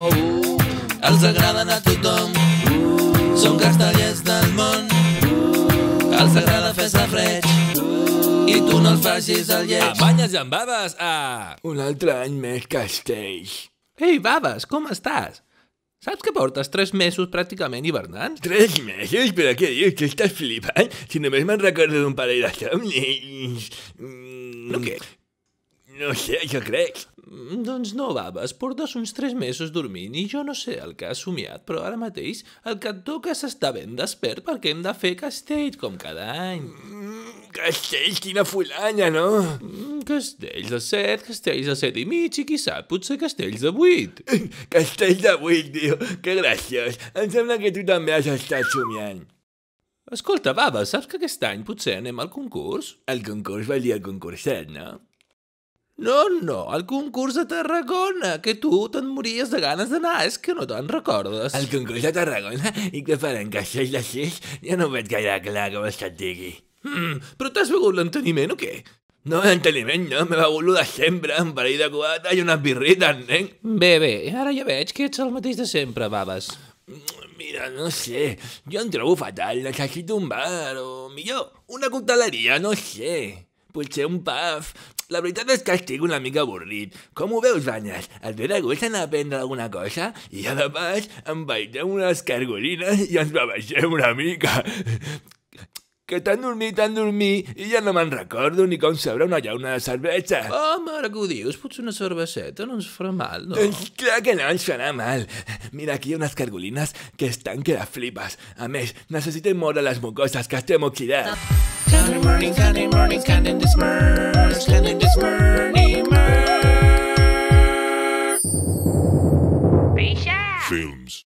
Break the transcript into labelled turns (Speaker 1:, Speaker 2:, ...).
Speaker 1: Els agraden a tothom, són castellers del món. Els agrada fer safareig i tu no els facis el lleig.
Speaker 2: Amb banyes i amb baves,
Speaker 3: Un altre any més castells.
Speaker 2: Ei, baves, com estàs? Saps que portes 3 mesos pràcticament hivernant?
Speaker 3: 3 mesos? Però què dius? Tu estàs flipant? Si només me'n recordo d'un parell de somnis.
Speaker 2: No què?
Speaker 3: No sé, jo crec.
Speaker 2: Doncs no, baves, portes uns 3 mesos dormint i jo no sé el que has somiat, però ara mateix el que et toca és estar ben despert perquè hem de fer castells com cada any.
Speaker 3: Castells, quina fulanya, no?
Speaker 2: Castells de 7, castells de 7 i mig i qui sap, potser castells de 8.
Speaker 3: Castells de 8, tio, que graciós. Em sembla que tu també has estat somiant.
Speaker 2: Escolta, baves, saps que aquest any potser anem al concurs?
Speaker 3: El concurs va dir el concurset, no?
Speaker 2: No, el concurs de Tarragona, que tu te'n mories de ganes d'anar, és que no te'n recordes.
Speaker 3: El concurs de Tarragona? I què faran, castells de 6? Ja no veig gaire clar com es que et digui.
Speaker 2: Però t'has begut l'enteniment o què?
Speaker 3: No, l'enteniment no, m'he begut lo de sempre, un parell de cubata i unes birrites, nen.
Speaker 2: Bé, ara ja veig que ets el mateix de sempre, baves.
Speaker 3: Mira, no sé, jo em trobo fatal, necessito un bar, o millor, una cocteleria, no sé. Potser un pub. La veritat és que estic una mica avorrit. Com ho veus, Banyes? Et ve de gust anar a prendre alguna cosa? I a de pas, em baitem unes cargolines i ens bevegem una mica. Que tan dormit, i ja no me'n recordo ni com sabrà una llauna de cervesa.
Speaker 2: Home, ara que ho dius, potser una cerveseta no ens farà mal, no?
Speaker 3: Doncs clar que no ens farà mal. Mira, aquí hi ha unes cargolines que estan que la flipes. A més, necessitem moure les mucoses, que estem oxidats.
Speaker 1: Candy morning, candy this merch, candy this morning merch.
Speaker 4: Films.